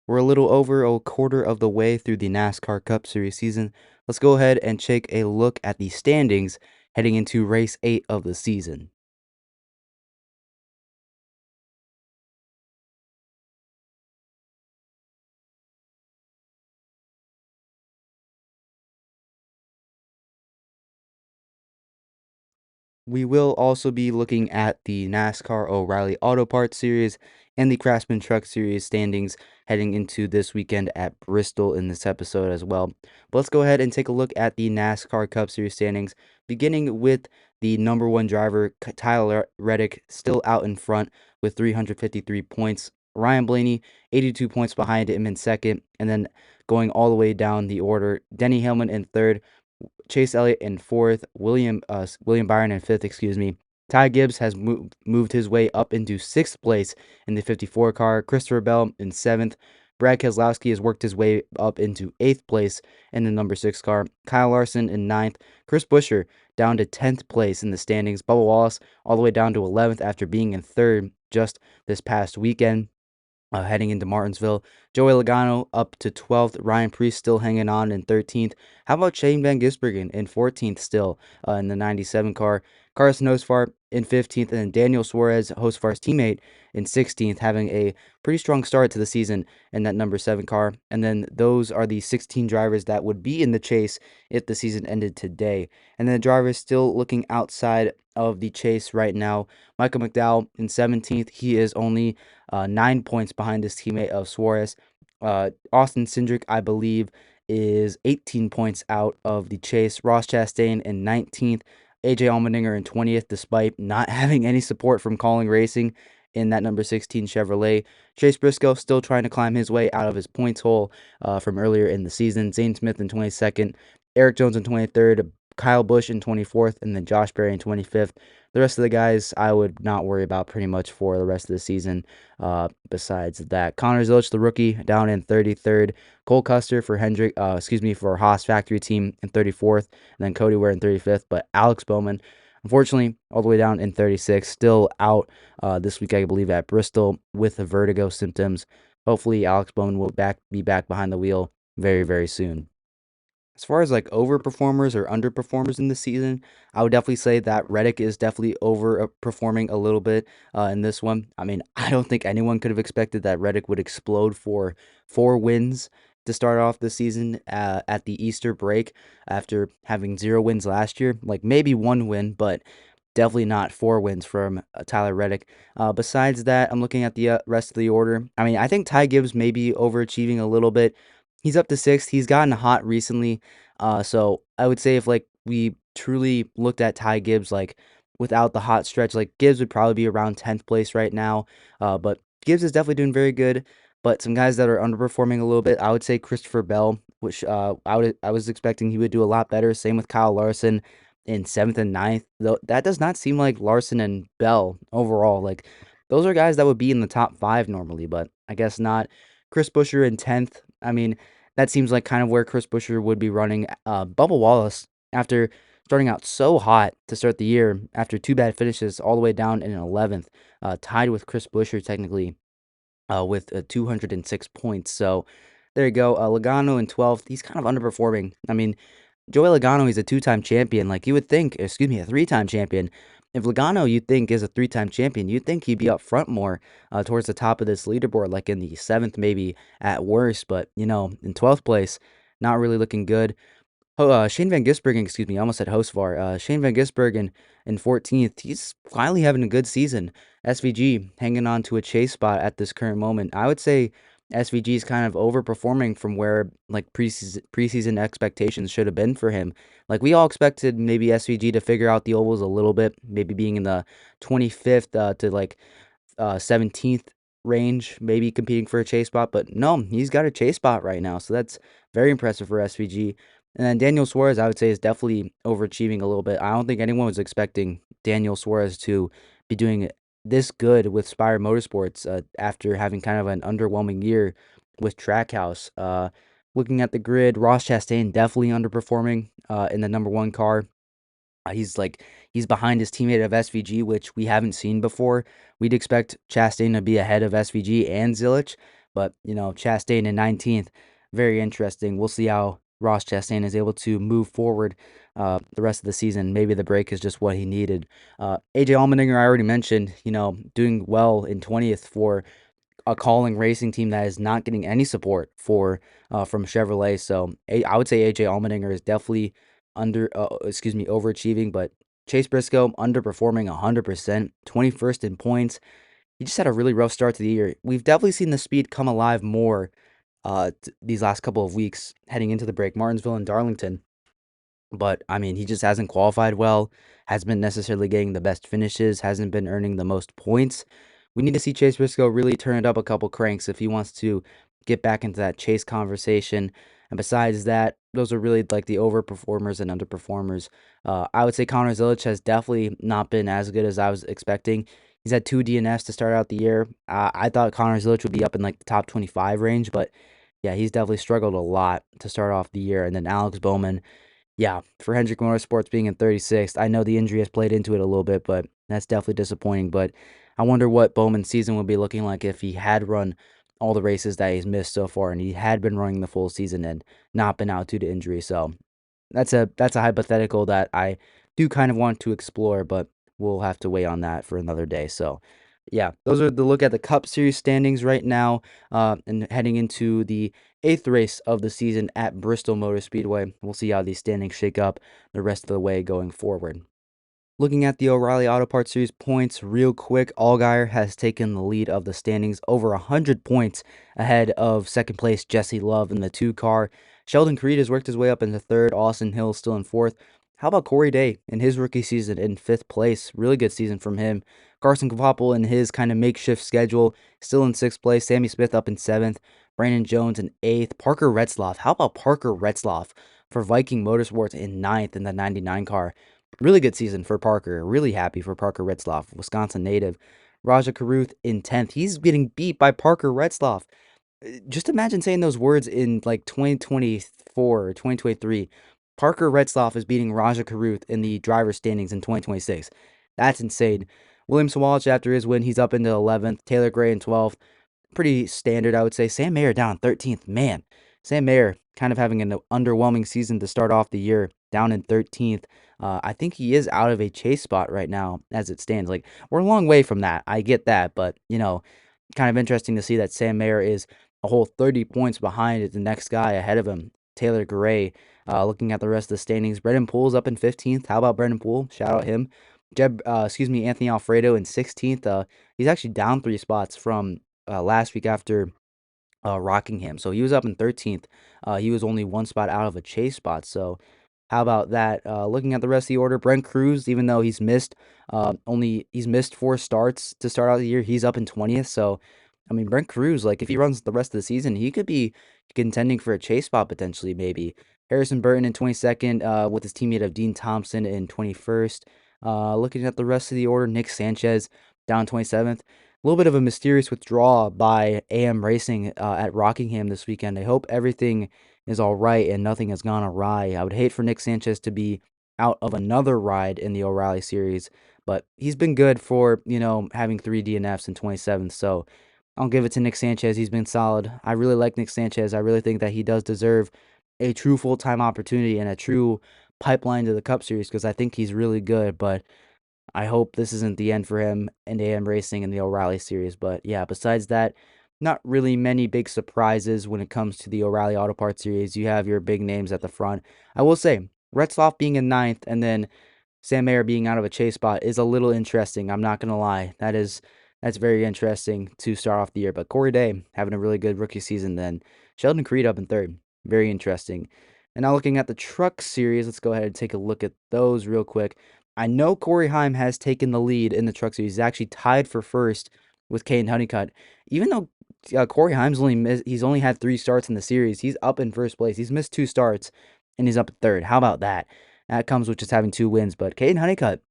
We're a little over a quarter of the way through the NASCAR Cup Series season. Let's go ahead and take a look at the standings heading into race 8 of the season. We will also be looking at the NASCAR O'Reilly Auto Parts Series and the Craftsman Truck Series standings heading into this weekend at Bristol in this episode as well. But let's go ahead and take a look at the NASCAR Cup Series standings, beginning with the number one driver, Tyler Reddick, still out in front with 353 points. Ryan Blaney, 82 points behind him in second, and then going all the way down the order, Denny Hamlin in third, Chase Elliott in fourth, William Byron in fifth, excuse me. Ty Gibbs has moved his way up into sixth place in the 54 car. Christopher Bell in seventh. Brad Keselowski has worked his way up into eighth place in the number 6 car. Kyle Larson in ninth. Chris Buescher down to 10th place in the standings. Bubba Wallace all the way down to 11th after being in third just this past weekend. Heading into Martinsville. Joey Logano up to 12th. Ryan Preece still hanging on in 13th. How about Shane Van Gisbergen in 14th still in the 97 car? Carson Hocevar in 15th, and then Daniel Suarez, Hocevar's teammate, in 16th, having a pretty strong start to the season in that number 7 car. And then those are the 16 drivers that would be in the chase if the season ended today. And then the drivers still looking outside of the chase right now. Michael McDowell in 17th. He is only 9 points behind his teammate of Suarez. Austin Cindric, I believe, is 18 points out of the chase. Ross Chastain in 19th. AJ Allmendinger in 20th, despite not having any support from Calling Racing in that number 16 Chevrolet. Chase Briscoe still trying to climb his way out of his points hole from earlier in the season. Zane Smith in 22nd. Eric Jones in 23rd. Kyle Busch in 24th, and then Josh Berry in 25th. The rest of the guys I would not worry about pretty much for the rest of the season. Besides that, Connor Zilisch, the rookie, down in 33rd. Cole Custer for for Haas Factory Team in 34th, and then Cody Ware in 35th. But Alex Bowman, unfortunately, all the way down in 36th, still out this week, I believe, at Bristol with the vertigo symptoms. Hopefully, Alex Bowman will be back behind the wheel very, very soon. As far as like overperformers or underperformers in the season, I would definitely say that Reddick is definitely overperforming a little bit in this one. I mean, I don't think anyone could have expected that Reddick would explode for 4 wins to start off the season at the Easter break after having 0 wins last year. Like maybe 1 win, but definitely not 4 wins from Tyler Reddick. Besides that, I'm looking at the rest of the order. I mean, I think Ty Gibbs may be overachieving a little bit. He's up to sixth. He's gotten hot recently. So I would say if like we truly looked at Ty Gibbs like without the hot stretch, like Gibbs would probably be around 10th place right now. But Gibbs is definitely doing very good. But some guys that are underperforming a little bit, I would say Christopher Bell, which I was expecting he would do a lot better. Same with Kyle Larson in seventh and ninth. Though that does not seem like Larson and Bell overall. Like those are guys that would be in the top 5 normally, but I guess not. Chris Buescher in 10th. I mean, that seems like kind of where Chris Buescher would be running. Bubba Wallace, after starting out so hot to start the year, after 2 bad finishes, all the way down in 11th, tied with Chris Buescher technically with 206 points. So there you go. Logano in 12th. He's kind of underperforming. I mean, Joey Logano, he's a 2-time champion. Like you would think, excuse me, a 3-time champion. If Logano, you think, is a 3-time champion, you'd think he'd be up front more towards the top of this leaderboard, like in the 7th, maybe at worst. But, in 12th place, not really looking good. Shane Van Gisbergen, excuse me, I almost said Hocevar. Shane Van Gisbergen in 14th. He's finally having a good season. SVG hanging on to a chase spot at this current moment. I would say SVG is kind of overperforming from where like preseason expectations should have been for him. Like we all expected maybe SVG to figure out the ovals a little bit, maybe being in the 25th to like 17th range, maybe competing for a chase spot. But no, he's got a chase spot right now, so that's very impressive for SVG. And then Daniel Suarez, I would say, is definitely overachieving a little bit. I don't think anyone was expecting Daniel Suarez to be doing this good with Spire Motorsports after having kind of an underwhelming year with Trackhouse. Looking at the grid, Ross Chastain definitely underperforming in the number 1 car. He's behind his teammate of SVG, which we haven't seen before. We'd expect Chastain to be ahead of SVG and Zilic, But, Chastain in 19th, very interesting. We'll see how Ross Chastain is able to move forward the rest of the season. Maybe the break is just what he needed. AJ Allmendinger, I already mentioned, doing well in 20th for a calling racing team that is not getting any support from Chevrolet. So I would say AJ Allmendinger is definitely overachieving, but Chase Briscoe underperforming 100%, 21st in points. He just had a really rough start to the year. We've definitely seen the speed come alive more these last couple of weeks heading into the break, Martinsville and Darlington. But I mean, he just hasn't qualified well, hasn't been necessarily getting the best finishes, hasn't been earning the most points. We need to see Chase Briscoe really turn it up a couple cranks if he wants to get back into that chase conversation. And besides that, those are really like the overperformers and underperformers. I would say Connor Zilic has definitely not been as good as I was expecting. He's had two DNFs to start out the year. I thought Connor Zilic would be up in like the top 25 range, but yeah, he's definitely struggled a lot to start off the year. And then Alex Bowman, yeah, for Hendrick Motorsports being in 36th, I know the injury has played into it a little bit, but that's definitely disappointing. But I wonder what Bowman's season would be looking like if he had run all the races that he's missed so far and he had been running the full season and not been out due to injury. So that's a hypothetical that I do kind of want to explore, but we'll have to wait on that for another day. So, yeah, those are the look at the Cup Series standings right now, and heading into the eighth race of the season at Bristol Motor Speedway. We'll see how these standings shake up the rest of the way going forward. Looking at the O'Reilly Auto Parts Series points real quick, Allgaier has taken the lead of the standings, over 100 points ahead of second place Jesse Love in the 2 car. Sheldon Creed has worked his way up into third, Austin Hill still in fourth. How about Corey Day in his rookie season in fifth place? Really good season from him. Carson Kvapil in his kind of makeshift schedule, still in sixth place. Sammy Smith up in seventh. Brandon Jones in eighth. Parker Retzloff. How about Parker Retzloff for Viking Motorsports in ninth in the 99 car? Really good season for Parker. Really happy for Parker Retzloff, Wisconsin native. Raja Karuth in 10th. He's getting beat by Parker Retzloff. Just imagine saying those words in like 2024 or 2023. Parker Retzloff is beating Raja Karuth in the driver standings in 2026. That's insane. William Sawalich, after his win, he's up into 11th. Taylor Gray in 12th. Pretty standard, I would say. Sam Mayer down 13th. Man, Sam Mayer kind of having an underwhelming season to start off the year, down in 13th. I think he is out of a chase spot right now as it stands. Like, we're a long way from that. I get that, but, kind of interesting to see that Sam Mayer is a whole 30 points behind the next guy ahead of him, Taylor Gray. Looking at the rest of the standings, Brendan Poole's up in 15th. How about Brendan Poole? Shout out him. Anthony Alfredo in 16th. He's actually down 3 spots from last week after Rockingham. So he was up in 13th. He was only 1 spot out of a chase spot. So how about that? Looking at the rest of the order, Brent Cruz, even though he's missed 4 starts to start out the year, he's up in 20th. So I mean, Brent Cruz, like if he runs the rest of the season, he could be contending for a chase spot potentially, maybe. Harrison Burton in 22nd, with his teammate of Dean Thompson in 21st. Looking at the rest of the order, Nick Sanchez down 27th. A little bit of a mysterious withdrawal by AM Racing at Rockingham this weekend. I hope everything is all right and nothing has gone awry. I would hate for Nick Sanchez to be out of another ride in the O'Reilly series, but he's been good for, having 3 DNFs in 27th. So I'll give it to Nick Sanchez. He's been solid. I really like Nick Sanchez. I really think that he does deserve a true full-time opportunity and a true pipeline to the Cup Series because I think he's really good, but I hope this isn't the end for him and AM Racing in the O'Reilly series. But yeah, besides that, not really many big surprises when it comes to the O'Reilly Auto Parts series. You have your big names at the front. I will say, Retzloff being in ninth and then Sam Mayer being out of a chase spot is a little interesting. I'm not gonna lie. That's very interesting to start off the year. But Corey Day having a really good rookie season then. Sheldon Creed up in third. Very interesting. And now looking at the truck series, let's go ahead and take a look at those real quick. I know Corey Heim has taken the lead in the truck series. He's actually tied for first with Caden Honeycutt. Even though Corey Heim's he's only had 3 starts in the series, he's up in first place. He's missed 2 starts, and he's up at third. How about that? That comes with just having 2 wins. But Caden Honeycutt,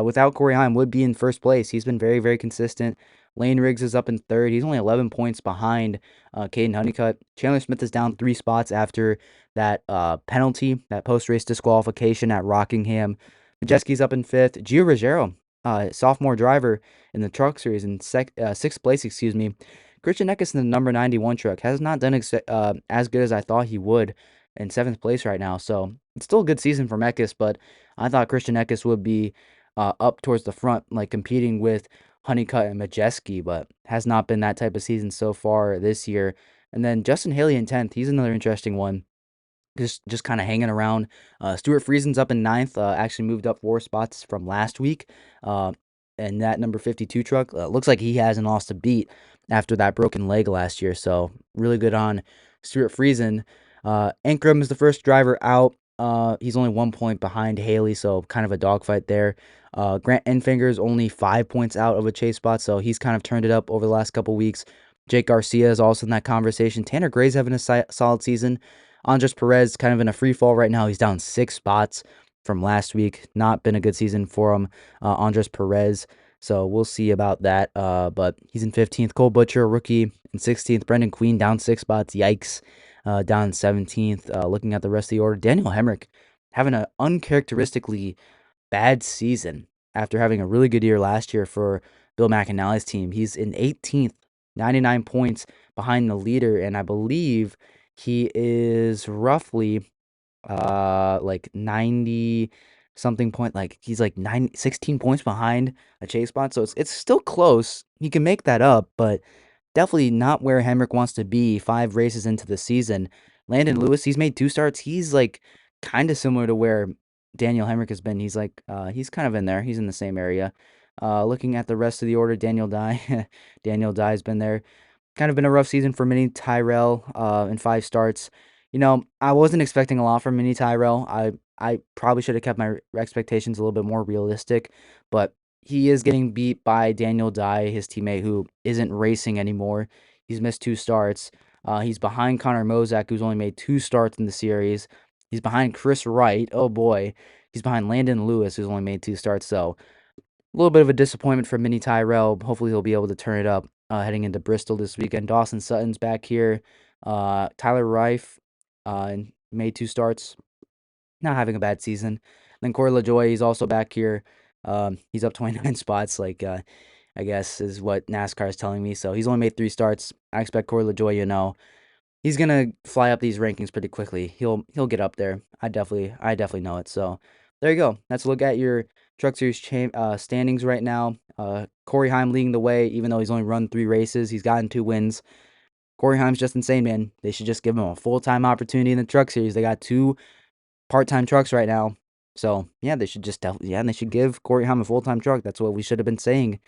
without Corey Heim, would be in first place. He's been very, very consistent. Lane Riggs is up in third. He's only 11 points behind Caden Honeycutt. Chandler Smith is down 3 spots after that penalty, that post-race disqualification at Rockingham. Majeski's up in fifth. Gio Ruggiero, sophomore driver in the truck series, in sixth place, excuse me. Christian Eckes in the number 91 truck has not done as good as I thought he would in seventh place right now. So it's still a good season for Eckes, but I thought Christian Eckes would be up towards the front, like competing with Honeycutt and Majeski, but has not been that type of season so far this year. And then Justin Haley in 10th, he's another interesting one. Just kind of hanging around. Stuart Friesen's up in ninth. Actually moved up 4 spots from last week. Uh, and that number 52 truck looks like he hasn't lost a beat after that broken leg last year. So really good on Stuart Friesen. Ankrum is the first driver out. He's only 1 point behind Haley, so kind of a dogfight there. Grant Enfinger is only 5 points out of a chase spot, so he's kind of turned it up over the last couple weeks. Jake Garcia is also in that conversation. Tanner Gray's having a solid season. Andres Perez kind of in a free fall right now. He's down 6 spots from last week. Not been a good season for him, Andres Perez. So we'll see about that. But he's in 15th. Cole Butcher, rookie, in 16th. Brendan Queen down 6 spots. Yikes. Down 17th. Looking at the rest of the order, Daniel Hemrick having an uncharacteristically bad season after having a really good year last year for Bill McAnally's team. He's in 18th, 99 points behind the leader, and I believe he is roughly like 90 something point, like he's like 16 points behind a chase spot. So it's still close. He can make that up, but definitely not where Hemrick wants to be 5 races into the season. Landon Lewis, he's made 2 starts. He's like kind of similar to where Daniel Hemrick has been. He's like he's kind of in there. He's in the same area. Looking at the rest of the order, Daniel Dye, Daniel Dye's been there. Kind of been a rough season for Mini Tyrell in 5 starts. I wasn't expecting a lot from Mini Tyrell. I probably should have kept my expectations a little bit more realistic, but he is getting beat by Daniel Dye, his teammate, who isn't racing anymore. He's missed 2 starts. He's behind Connor Mozak, who's only made 2 starts in the series. He's behind Chris Wright. Oh boy. He's behind Landon Lewis, who's only made 2 starts. So a little bit of a disappointment for Mini Tyrell. Hopefully he'll be able to turn it up heading into Bristol this weekend. Dawson Sutton's back here. Tyler Reif made 2 starts. Not having a bad season. Then Corey LaJoy, he's also back here. He's up 29 spots, like I guess is what NASCAR is telling me. So he's only made 3 starts. I expect Corey LaJoy, he's gonna fly up these rankings pretty quickly. He'll get up there. I definitely know it. So there you go. Let's look at your Truck Series standings right now. Corey Heim leading the way, even though he's only run 3 races. He's gotten 2 wins. Corey Heim's just insane, man. They should just give him a full-time opportunity in the Truck Series. They got 2 part-time trucks right now. So yeah, they should they should give Corey Heim a full-time truck. That's what we should have been saying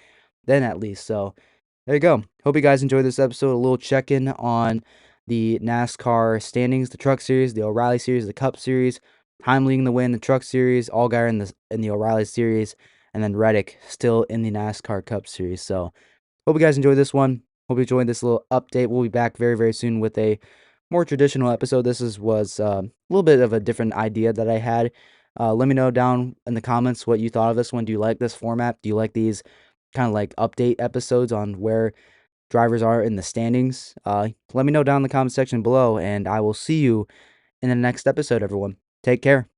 then, at least. So there you go. Hope you guys enjoyed this episode. A little check-in on the NASCAR standings, the Truck Series, the O'Reilly Series, the Cup Series. Heim leading the way in the Truck Series, Allgaier in the O'Reilly Series, and then Reddick still in the NASCAR Cup Series. So hope you guys enjoyed this one. Hope you enjoyed this little update. We'll be back very, very soon with a more traditional episode. This was a little bit of a different idea that I had. Let me know down in the comments what you thought of this one. Do you like this format? Do you like these kind of like update episodes on where drivers are in the standings? Let me know down in the comment section below, and I will see you in the next episode, everyone. Take care.